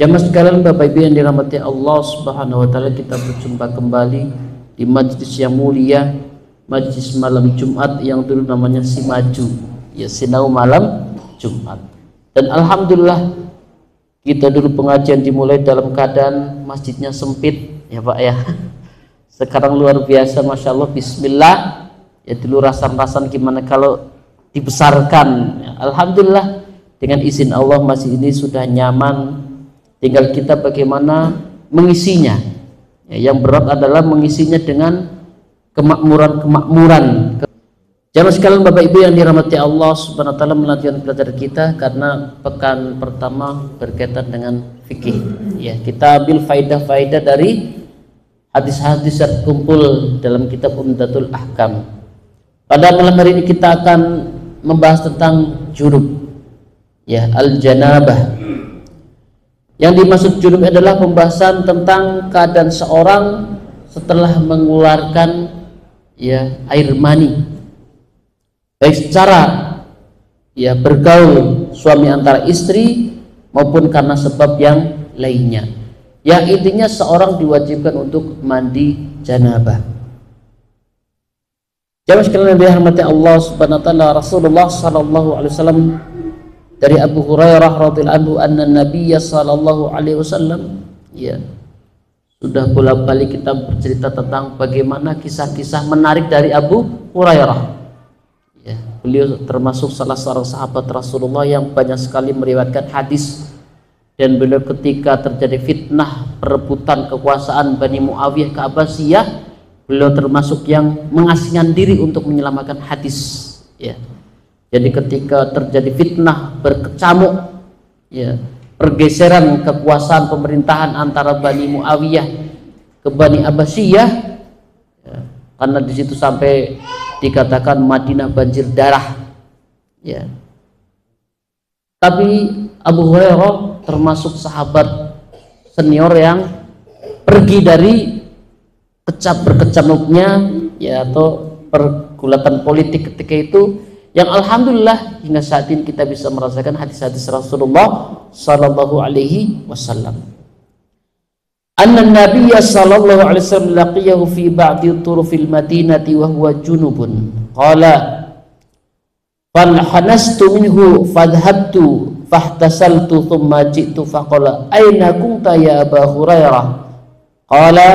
Jamaah sekalian, Bapak Ibu yang dirahmati Allah Subhanahu wa taala, kita berjumpa kembali di majlis yang mulia, majlis malam Jumat yang dulu namanya Simaju, ya Sinau malam Jumat. Dan alhamdulillah kita dulu pengajian dimulai dalam keadaan masjidnya sempit, ya Pak ya. Sekarang luar biasa, masya Allah, bismillah. Ya dulu rasan-rasan gimana kalau dibesarkan. Ya, alhamdulillah dengan izin Allah masjid ini sudah nyaman. Tinggal kita bagaimana mengisinya. Ya, yang berat adalah mengisinya dengan kemakmuran. Jamaah sekalian, Bapak Ibu yang dirahmati Allah Subhanahu wa taala, melanjutkan pelajaran kita karena pekan pertama berkaitan dengan fikih. Ya, kita ambil faidah-faidah dari hadis-hadis yang terkumpul dalam kitab Umdatul Ahkam. Pada malam hari ini kita akan membahas tentang junub. Ya, al-janabah. Yang dimaksud junub adalah pembahasan tentang keadaan seorang setelah mengeluarkan ya air mani, baik secara ya bergaul suami antara istri maupun karena sebab yang lainnya. Yang intinya seorang diwajibkan untuk mandi janabah. Jamaah sekalian yang dirahmati Allah Subhanahu wa taala, Rasulullah sallallahu alaihi wasallam dari Abu Hurairah radhiyallahu anhu, anna Nabiyya sallallahu alaihi wasallam, ya sudah bolak-balik kita bercerita tentang bagaimana kisah-kisah menarik dari Abu Hurairah. Ya, beliau termasuk salah seorang sahabat Rasulullah yang banyak sekali meriwayatkan hadis, dan beliau ketika terjadi fitnah perebutan kekuasaan Bani Muawiyah ke Abbasiyah, beliau termasuk yang mengasingkan diri untuk menyelamatkan hadis. Ya. Jadi ketika terjadi fitnah berkecamuk, ya, pergeseran kekuasaan pemerintahan antara Bani Muawiyah ke Bani Abbasiyah, ya, karena di situ sampai dikatakan Madinah banjir darah. Ya. Tapi Abu Hurairah termasuk sahabat senior yang pergi dari berkecamuknya, ya, atau pergulatan politik ketika itu, yang alhamdulillah hingga saat ini kita bisa merasakan hadis-hadis Rasulullah sallallahu alaihi wasallam. Anna Nabiyya sallallahu alaihi wasallam laqiyahu fi ba'di turufil Madinati wa huwa junubun. Qala falhanastu minhu fadhhabtu fahtasaltu thumma ji'tu faqala aina kunta ya Aba Hurairah? Qala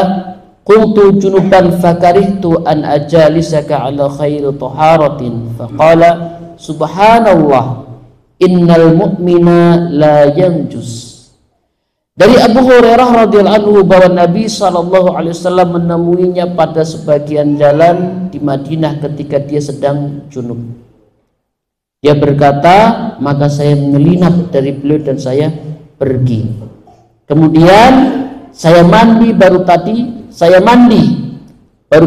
qultu junuban fakarihtu an ajalisaka ala khairi taharatin faqala subhanallah innal mu'mina la yanjus. Dari Abu Hurairah radhiyallahu anhu bahwa Nabi sallallahu alaihi wasallam menemuinya pada sebagian jalan di Madinah ketika dia sedang junub. Dia berkata, maka saya menyelinap dari beliau dan saya pergi. Kemudian saya mandi, baru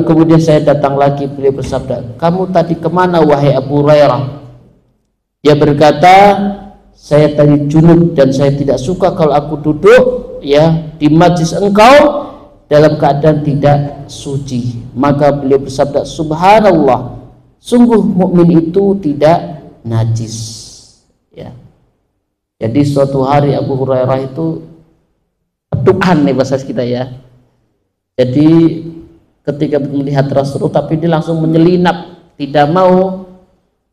kemudian saya datang lagi. Beliau bersabda, kamu tadi kemana wahai Abu Hurairah? Dia berkata, saya tadi junub dan saya tidak suka kalau aku duduk ya di majlis engkau dalam keadaan tidak suci. Maka beliau bersabda, subhanallah, sungguh mukmin itu tidak najis. Ya. Jadi suatu hari Abu Hurairah itu petukan nih bahasa kita ya. Jadi ketika melihat Rasulullah, tapi dia langsung menyelinap, tidak mau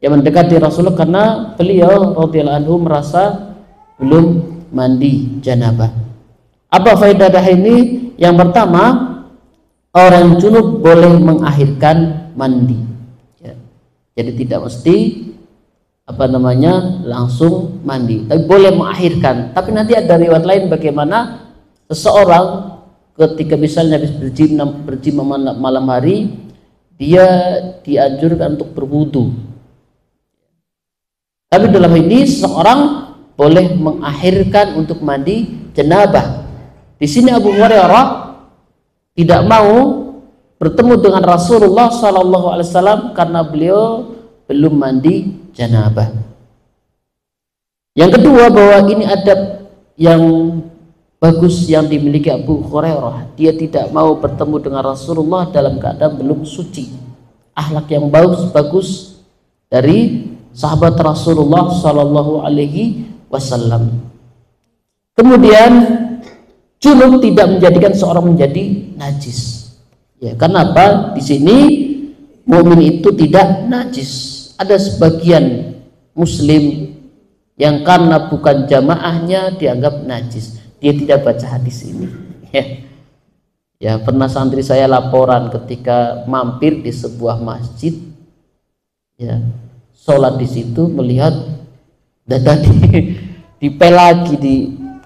yang mendekati Rasulullah karena beliau radhiyallahu anhu merasa belum mandi janabah. Apa faedah ini? Yang pertama, orang junub boleh mengakhirkan mandi. Ya. Jadi tidak mesti langsung mandi, tapi boleh mengakhirkan. Tapi nanti ada riwayat lain bagaimana seseorang ketika misalnya habis berjima malam hari, dia dianjurkan untuk berwudu. Tapi dalam ini seseorang boleh mengakhirkan untuk mandi janabah. Di sini Abu Hurairah tidak mau bertemu dengan Rasulullah sallallahu alaihi wasallam karena beliau belum mandi janabah. Yang kedua, bahwa ini adab yang bagus yang dimiliki Abu Hurairah. Dia tidak mau bertemu dengan Rasulullah dalam keadaan belum suci. Akhlak yang bagus dari sahabat Rasulullah sallallahu alaihi wasallam. Kemudian junub tidak menjadikan seorang menjadi najis. Ya, kenapa? Di sini mukmin itu tidak najis. Ada sebagian muslim yang karena bukan jamaahnya dianggap najis. Dia tidak baca hadis ini. Ya, pernah santri saya laporan ketika mampir di sebuah masjid, ya, sholat di situ melihat dada dipel lagi,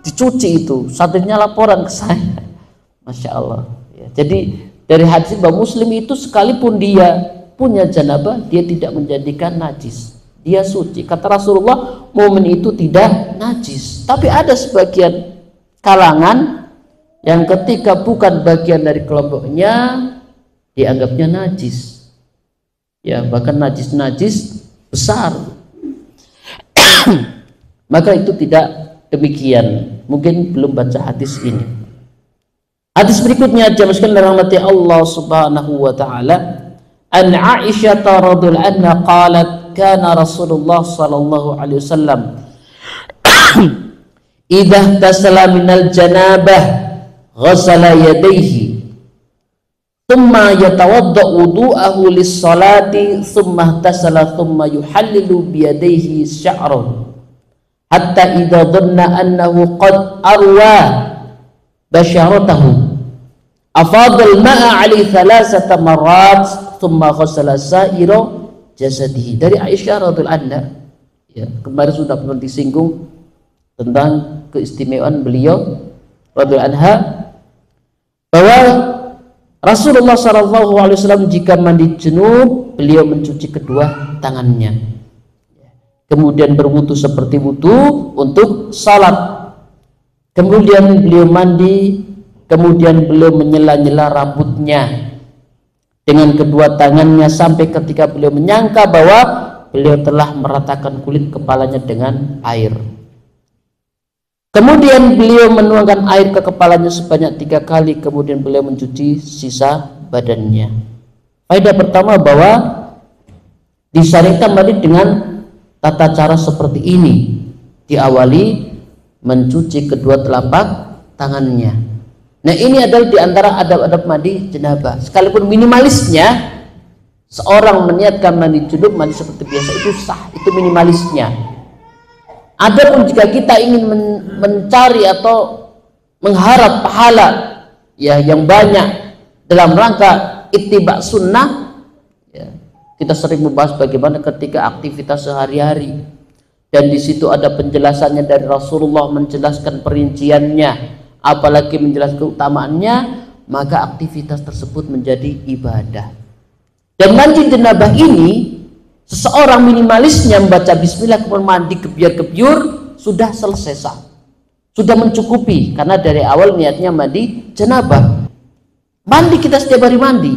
dicuci itu. Santrinya laporan ke saya, masya Allah. Ya, jadi dari hadis bahwa muslim itu sekalipun dia punya janabah, dia tidak menjadikan najis, dia suci. Kata Rasulullah, mukmin itu tidak najis. Tapi ada sebagian kalangan yang ketika bukan bagian dari kelompoknya dianggapnya najis, ya, bahkan najis besar. Maka itu tidak demikian. Mungkin belum baca hadis ini. Hadis berikutnya, jamaah sekalian dirahmati Allah Subhanahu wa taala, an Aisyah radhiyallahu anha qalat kana Rasulullah sallallahu alaihi wasallam idza tasala minal janabah ghasala yadayhi thumma yatawadda wudu'ahu lis-salati thumma tasala thumma yuhallilu bi yadayhi sya'ran hatta idza dhanna annahu qad arwa basharatahu afadal ma'a ali thalathata marrat thumma ghasala sa'ira jasadihi. Dari Aisyah radhiyallahu anha, ya, kemarin sudah pernah disinggung tentang keistimewaan beliau radhiyallahu anha, bahwa Rasulullah SAW jika mandi junub beliau mencuci kedua tangannya, kemudian berwudu seperti wudu untuk salat, kemudian beliau mandi, kemudian beliau menyela-nyela rambutnya dengan kedua tangannya sampai ketika beliau menyangka bahwa beliau telah meratakan kulit kepalanya dengan air. Kemudian beliau menuangkan air ke kepalanya sebanyak 3 kali, kemudian beliau mencuci sisa badannya. Faedah pertama bahwa disyariatkan mandi dengan tata cara seperti ini. Diawali mencuci kedua telapak tangannya. Nah, ini adalah diantara adab-adab mandi janabah. Sekalipun minimalisnya, seorang meniatkan mandi junub, mandi seperti biasa itu sah, itu minimalisnya. Adapun jika kita ingin mencari atau mengharap pahala, ya, yang banyak dalam rangka ittiba sunnah, ya, kita sering membahas bagaimana ketika aktivitas sehari-hari, dan di situ ada penjelasannya dari Rasulullah, menjelaskan perinciannya, apalagi menjelaskan keutamaannya, maka aktivitas tersebut menjadi ibadah. Dan mandi janabah ini, seseorang minimalisnya membaca bismillah kemudian mandi gebyur-gebyur, sudah selesai sah, sudah mencukupi, karena dari awal niatnya mandi janabah. Mandi kita setiap hari mandi,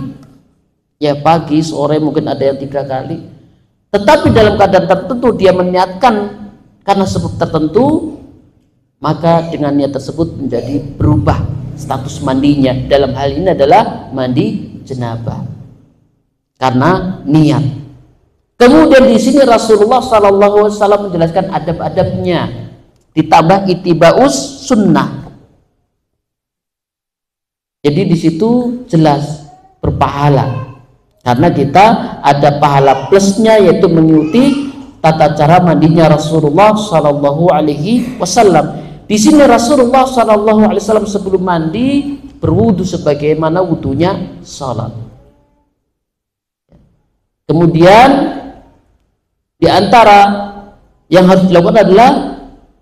ya, pagi, sore, mungkin ada yang 3 kali, tetapi dalam keadaan tertentu dia meniatkan karena sebab tertentu, maka dengan niat tersebut menjadi berubah status mandinya. Dalam hal ini adalah mandi janabah karena niat. Kemudian di sini Rasulullah SAW menjelaskan adab-adabnya, ditambah ittibaus sunnah. Jadi di situ jelas berpahala, karena kita ada pahala plusnya, yaitu mengikuti tata cara mandinya Rasulullah SAW. Di sini Rasulullah SAW sebelum mandi berwudu sebagaimana wudunya salat. Kemudian di antara yang harus dilakukan adalah,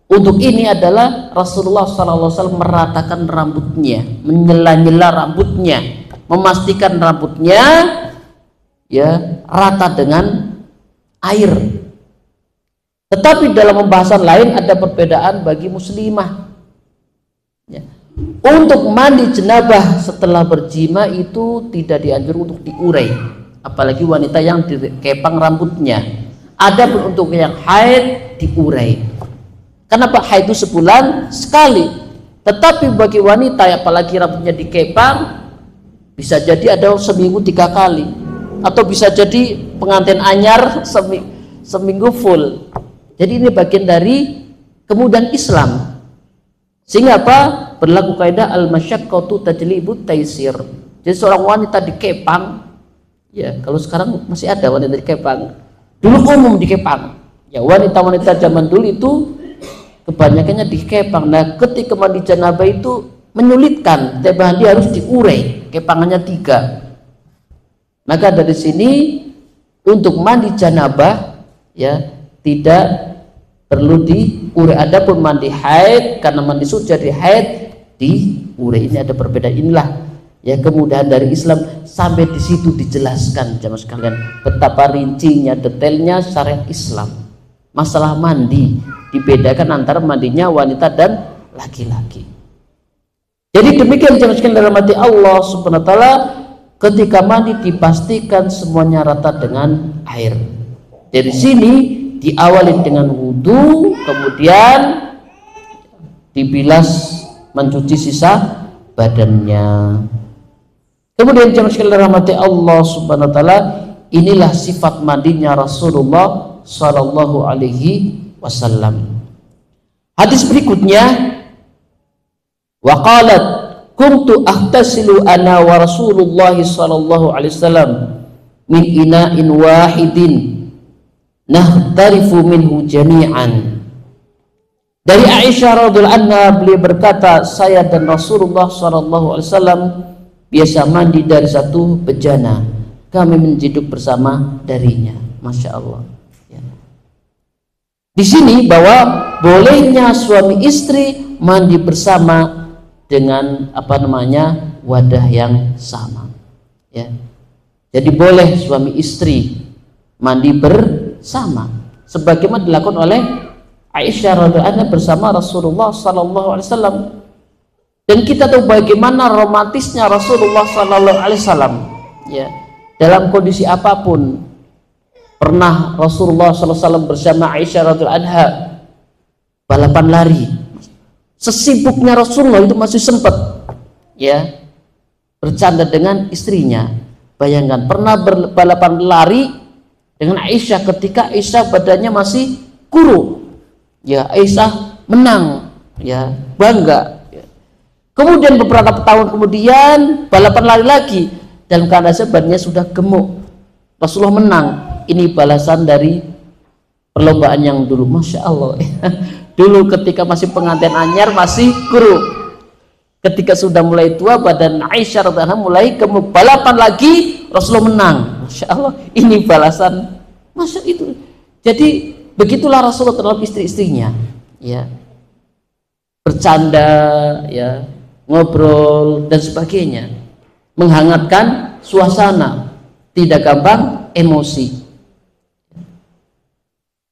untuk ini adalah Rasulullah SAW meratakan rambutnya, menyela-nyela rambutnya, memastikan rambutnya, ya, rata dengan air. Tetapi dalam pembahasan lain ada perbedaan bagi muslimah, ya. Untuk mandi janabah setelah berjima itu tidak dianjurkan untuk diurai, apalagi wanita yang dikepang rambutnya. Adapun untuk yang haid diurai. Kenapa? Haid itu sebulan sekali. Tetapi bagi wanita apalagi rambutnya dikepang, bisa jadi ada seminggu 3 kali, atau bisa jadi pengantin anyar seminggu full. Jadi ini bagian dari kemudahan Islam. Sehingga apa? Berlaku kaidah al-masyaqqatu tajlibut taisir. Jadi seorang wanita dikepang, ya kalau sekarang masih ada wanita dikepang. Dulu umum dikepang. Ya wanita-wanita zaman dulu itu kebanyakannya dikepang. Nah ketika mandi janabah itu menyulitkan, tiap mandi harus diurai, kepangannya 3. Maka dari sini untuk mandi janabah ya tidak perlu diurai. Adapun mandi haid, karena mandi suci dari haid diurai. Ini ada perbedaan. Inilah ya kemudahan dari Islam, sampai di situ dijelaskan jamaah sekalian betapa rincinya, detailnya syariat Islam. Masalah mandi dibedakan antara mandinya wanita dan laki-laki. Jadi demikian jamaah sekalian dalam hati Allah Subhanahu wa taala, ketika mandi dipastikan semuanya rata dengan air. Dari sini diawali dengan wudhu, kemudian dibilas, mencuci sisa badannya. Kemudian jemaah sekalian rahmati Allah Subhanahu wa taala, inilah sifat mandinya Rasulullah sallallahu alaihi wasallam. Hadis berikutnya, wa qalat kuntu ahtasilu ana wa Rasulullah sallallahu alaihi wasallam min ina'in wahidin nahtarifu minhu jami'an. Dari Aisyah radhiyallahu anha, beliau berkata, saya dan Rasulullah sallallahu alaihi wasallam biasa mandi dari satu bejana, kami menjeduk bersama darinya. Masya Allah ya. Di sini bahwa bolehnya suami istri mandi bersama dengan wadah yang sama ya. Jadi boleh suami istri mandi bersama sebagaimana dilakukan oleh Aisyah radhiyallahu anha bersama Rasulullah sallallahu alaihi wasallam. Dan kita tahu bagaimana romantisnya Rasulullah sallallahu alaihi wasallam ya. Dalam kondisi apapun, pernah Rasulullah sallallahu alaihi wasallam bersama Aisyah radhiyallahu anha balapan lari. Sesibuknya Rasulullah itu masih sempat ya bercanda dengan istrinya. Bayangkan pernah balapan lari dengan Aisyah ketika Aisyah badannya masih kurus. Ya Aisyah menang ya, bangga ya. Kemudian beberapa tahun kemudian balapan lari lagi dalam keadaan badannya sudah gemuk, Rasulullah menang. Ini balasan dari perlombaan yang dulu. Masya Allah ya. Dulu ketika masih pengantin anyar masih kurus, ketika sudah mulai tua badan Aisyah radhiyallahu anha mulai gemuk, balapan lagi Rasulullah menang. Masya Allah, ini balasan. Masya itu. Jadi begitulah Rasulullah terhadap istri-istrinya ya, bercanda ya, ngobrol dan sebagainya, menghangatkan suasana, tidak gampang emosi.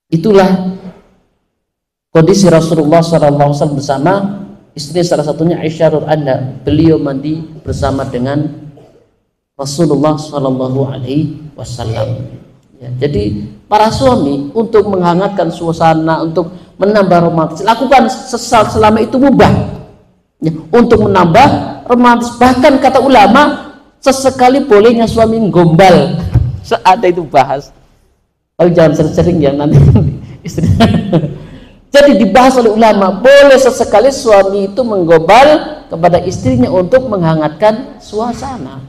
Itulah kondisi Rasulullah SAW bersama istri, salah satunya Aisyah radhiyallahu anha. Beliau mandi bersama dengan Rasulullah SAW ya. Jadi para suami untuk menghangatkan suasana, untuk menambah romantis, lakukan selama itu mubah ya, untuk menambah romantis. Bahkan kata ulama, sesekali bolehnya suami gombal. Ada itu bahas. Oh jangan sering-sering ya nanti istri. Jadi dibahas oleh ulama, boleh sesekali suami itu menggombal kepada istrinya untuk menghangatkan suasana.